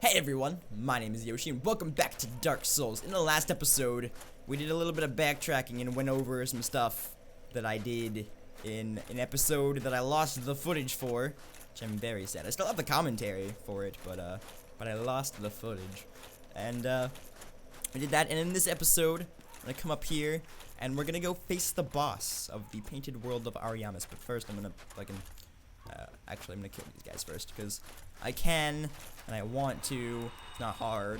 Hey everyone, my name is Yoshi and welcome back to Dark Souls. In the last episode, we did a little bit of backtracking and went over some stuff that I did in an episode that I lost the footage for, which I'm very sad. I still have the commentary for it, but I lost the footage. And we did that, and in this episode, I'm gonna come up here and we're gonna go face the boss of the painted world of Ariamis. But first, I'm gonna actually, I'm gonna kill these guys first because I can and I want to. It's not hard.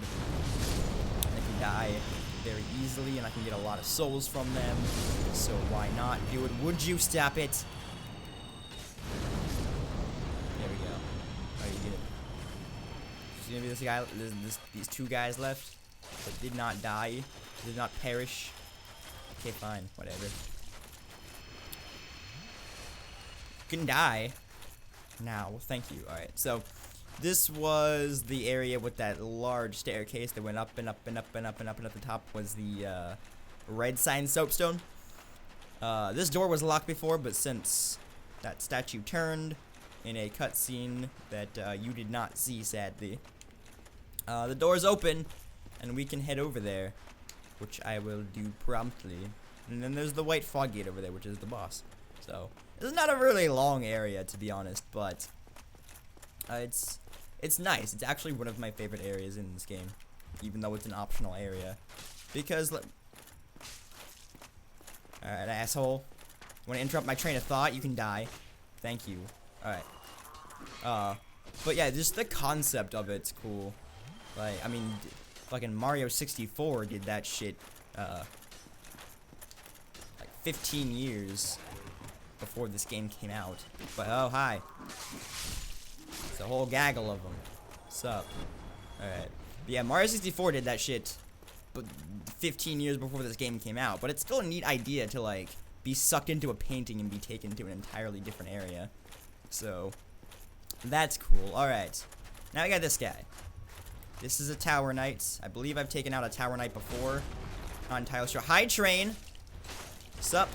I can die very easily and I can get a lot of souls from them. So why not do it? Would you stop it? There we go. Alright, you did it. There's gonna be this guy, these two guys left that did not die, did not perish. Okay, fine, whatever. You can die. Now, well, thank you. Alright, so this was the area with that large staircase that went up and up and up and up and up, and at the top was the red sign soapstone. This door was locked before, but since that statue turned in a cutscene that you did not see, sadly, the door's open and we can head over there, which I will do promptly. And then there's the white fog gate over there, which is the boss. So it's not a really long area, to be honest, but it's nice. It's actually one of my favorite areas in this game, even though it's an optional area. Because alright, asshole. Want to interrupt my train of thought? You can die. Thank you. Alright. But yeah, just the concept of it's cool. Like, I mean, fucking Mario 64 did that shit, like 15 years before this game came out. But oh, hi. It's a whole gaggle of them. What's up? Alright. Yeah, Mario 64 did that shit but 15 years before this game came out. But it's still a neat idea to, like, be sucked into a painting and be taken to an entirely different area. So, that's cool. Alright. Now I got this guy. This is a Tower Knight. I believe I've taken out a Tower Knight before. Not entirely sure. Hi, train! What's up?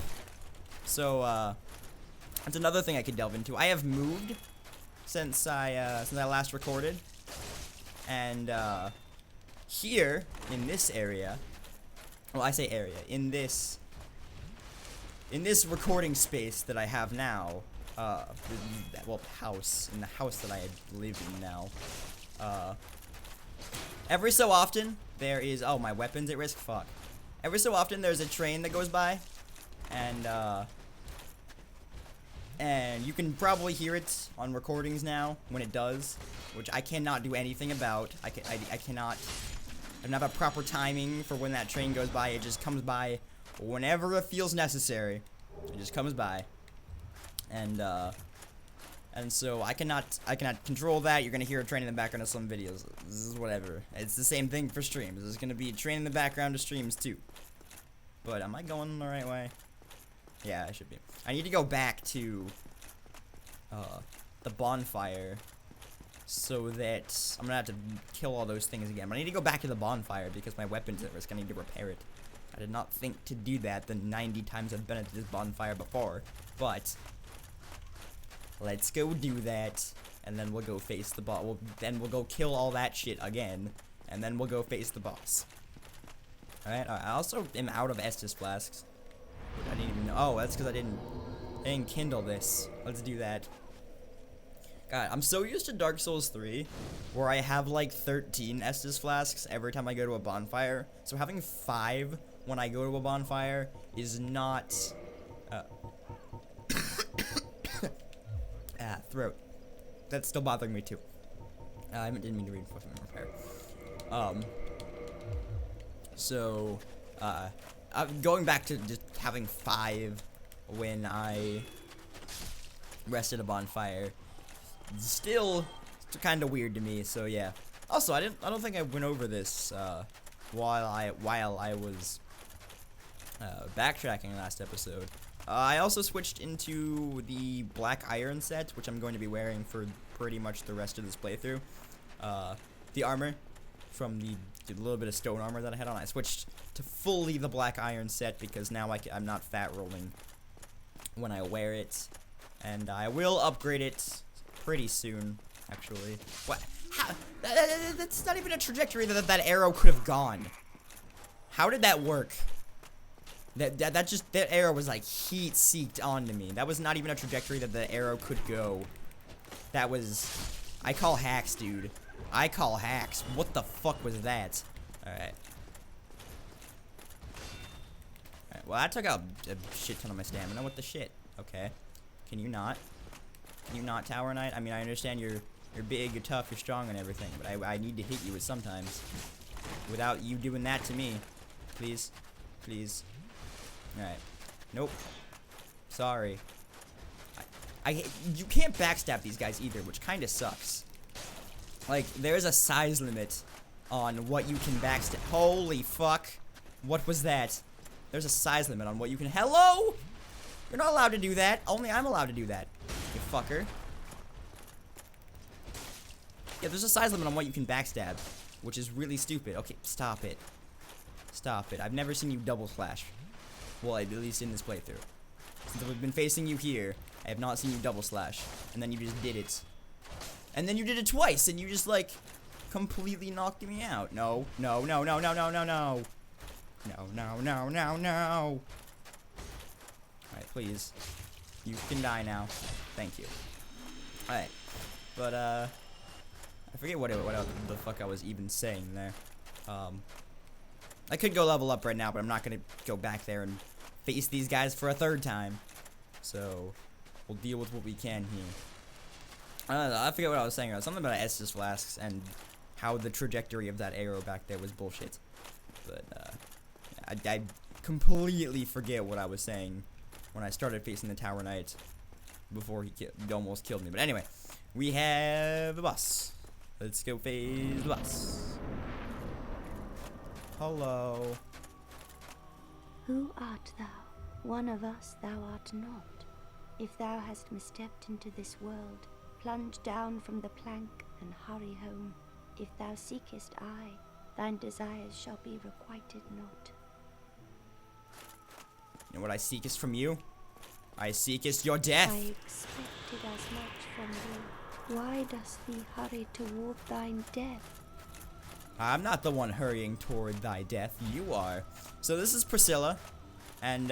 So, that's another thing I could delve into. I have moved since I last recorded, and here in this area, well, I say area, in this recording space that I have now, well, house, in the house that I live in now, every so often there is, oh, my weapon's at risk, fuck. Every so often there's a train that goes by, and you can probably hear it on recordings now when it does, which I cannot do anything about. I cannot. I don't have a proper timing for when that train goes by. It just comes by whenever it feels necessary. It just comes by, and so I cannot control that. You're gonna hear a train in the background of some videos. This is whatever. It's the same thing for streams. There's gonna be a train in the background of streams too. But am I going the right way? Yeah, I should be. I need to go back to the bonfire so that I'm gonna have to kill all those things again. But I need to go back to the bonfire because my weapon's at risk. I need to repair it. I did not think to do that the 90 times I've been at this bonfire before. But let's go do that, and then we'll go face the boss. Then we'll go kill all that shit again, and then we'll go face the boss. Alright, I also am out of Estus flasks. I didn't even know. Oh, that's because I didn't kindle this. Let's do that. God, I'm so used to Dark Souls 3, where I have like 13 Estus flasks every time I go to a bonfire. So having 5 when I go to a bonfire is not. Throat. That's still bothering me too. I didn't mean to read fucking repair. So, going back to just having 5 when I rested a bonfire, still kind of weird to me. So yeah. Also, I don't think I went over this while I was backtracking last episode. I also switched into the black iron set, which I'm going to be wearing for pretty much the rest of this playthrough. The armor from the little bit of stone armor that I had on, I switched to fully the black iron set because now I'm not fat rolling when I wear it, and I will upgrade it pretty soon. actually. What? How? That's not even a trajectory that arrow could have gone. How did that work? That arrow was like heat-seeked onto me. That was not even a trajectory that the arrow could go. That was... I call hacks, dude. I call hacks. What the fuck was that? Alright. Alright, well, I took out a shit ton of my stamina. What the shit? Okay. Can you not? Can you not, Tower Knight? I mean, I understand you're big, you're tough, you're strong and everything, but I need to hit you sometimes. Without you doing that to me. Please. Please. Alright. Nope. Sorry. You can't backstab these guys either, which kind of sucks. Like, there's a size limit on what you can backstab. Holy fuck. What was that? There's a size limit on what you can... Hello? You're not allowed to do that. Only I'm allowed to do that. You fucker. Yeah, there's a size limit on what you can backstab, which is really stupid. Okay, stop it. Stop it. I've never seen you double slash. Well, at least in this playthrough. Since I've been facing you here, I have not seen you double slash. And then you just did it. And then you did it twice, and you just, like, completely knocked me out. No, no, no, no, no, no, no, no. No, no, no, no, no. Alright, please. You can die now. Thank you. Alright. But, I forget what the fuck I was even saying there. I could go level up right now, but I'm not gonna go back there and face these guys for a third time. So, we'll deal with what we can here. I forget what I was saying. Something about Estus flasks and how the trajectory of that arrow back there was bullshit. But, I completely forget what I was saying when I started facing the Tower Knight before he almost killed me. But anyway, we have the boss. Let's go face the boss. Hello. Who art thou? One of us thou art not. If thou hast misstepped into this world, plunge down from the plank and hurry home. If thou seekest I, thine desires shall be requited not. You know what I seekest from you? I seekest your death. I expected as much from thee. Why dost thee hurry toward thine death? I'm not the one hurrying toward thy death. You are. So this is Priscilla. And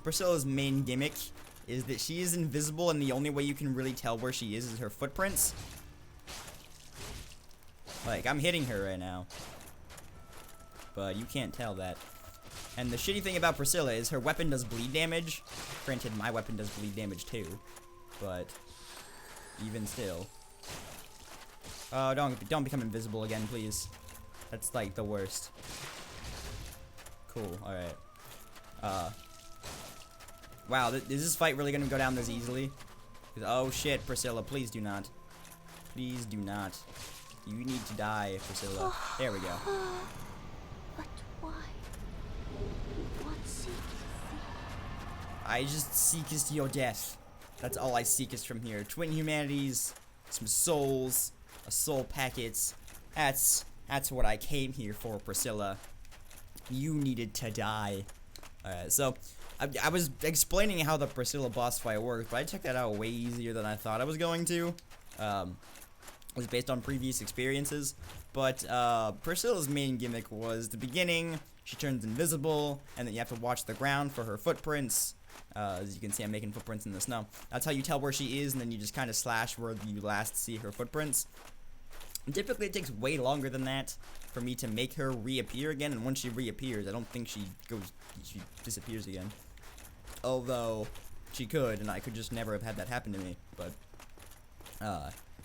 Priscilla's main gimmick is that she is invisible, and the only way you can really tell where she is her footprints. Like, I'm hitting her right now. But you can't tell that. And the shitty thing about Priscilla is her weapon does bleed damage. Granted, my weapon does bleed damage too. But even still. Oh, don't become invisible again, please. That's like the worst. Cool, alright. Wow, is this fight really gonna go down this easily? Oh shit, Priscilla, please do not. Please do not. You need to die, Priscilla. There we go. But why? What seekest thee? I just seekest your death. That's all I seekest from here. Twin humanities, some souls, a soul packets. That's what I came here for, Priscilla. You needed to die. Alright, so I was explaining how the Priscilla boss fight works, but I checked that out way easier than I thought I was going to. It was based on previous experiences, but Priscilla's main gimmick was the beginning. She turns invisible, and then you have to watch the ground for her footprints. As you can see, I'm making footprints in the snow. That's how you tell where she is, and then you just kind of slash where you last see her footprints. And typically, it takes way longer than that for me to make her reappear again, and once she reappears, I don't think she disappears again. Although, she could, and I could just never have had that happen to me, but,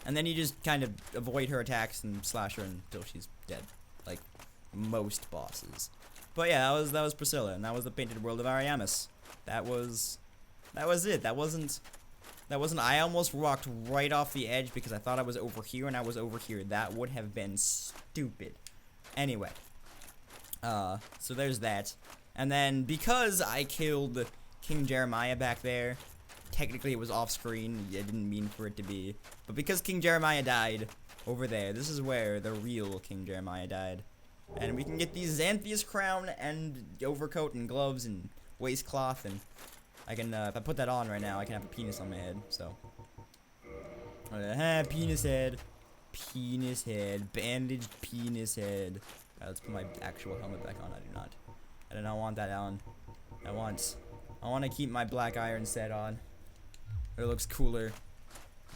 and then you just kind of avoid her attacks and slash her until she's dead, like most bosses. But yeah, that was Priscilla, and that was the Painted World of Ariamis. That was it. That wasn't. I almost walked right off the edge because I thought I was over here, and I was over here. That would have been stupid. Anyway, so there's that, and then because I killed King Jeremiah back there. Technically, it was off-screen. I didn't mean for it to be. But because King Jeremiah died over there, this is where the real King Jeremiah died. And we can get the Xanthias crown and overcoat and gloves and waistcloth. And I can, if I put that on right now, I can have a penis on my head. So, Penis head. Penis head. Bandaged penis head. Alright, let's put my actual helmet back on. I do not want that on. I want to keep my black iron set on. It looks cooler.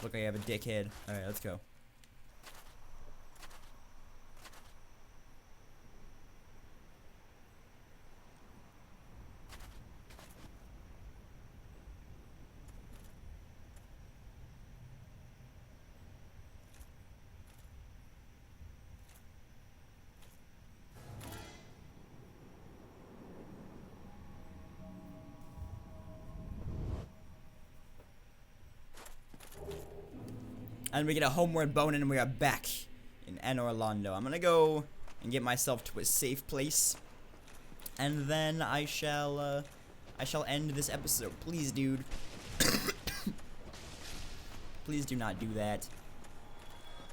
Look like I have a dickhead. Alright, let's go. And we get a homeward bone and we are back in Orlando. I'm gonna go and get myself to a safe place. And then I shall end this episode. Please, dude. Please do not do that.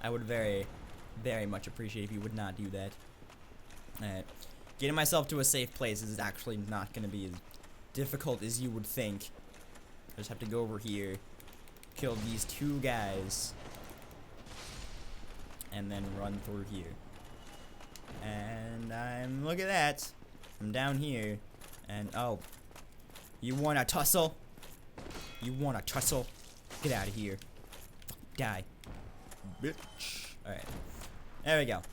I would very, very much appreciate if you would not do that. Alright. Getting myself to a safe place is actually not gonna be as difficult as you would think. I just have to go over here, kill these two guys, and then run through here. And look at that. I'm down here. And oh, you wanna tussle? You wanna tussle? Get out of here. Die. Bitch. Alright. There we go.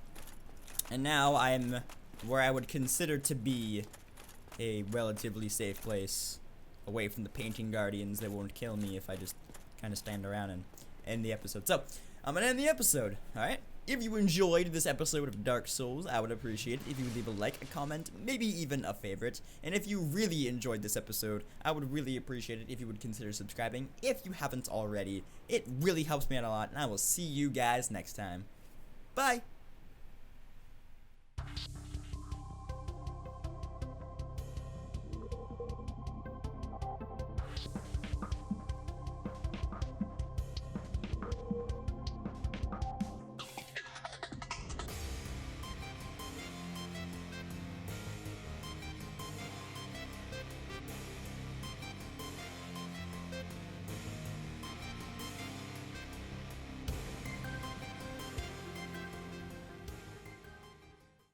And now I'm where I would consider to be a relatively safe place, away from the painting guardians that won't kill me if I just kind of stand around and end the episode. So, I'm gonna end the episode, alright? If you enjoyed this episode of Dark Souls, I would appreciate it if you would leave a like, a comment, maybe even a favorite. And if you really enjoyed this episode, I would really appreciate it if you would consider subscribing if you haven't already. It really helps me out a lot, and I will see you guys next time. Bye!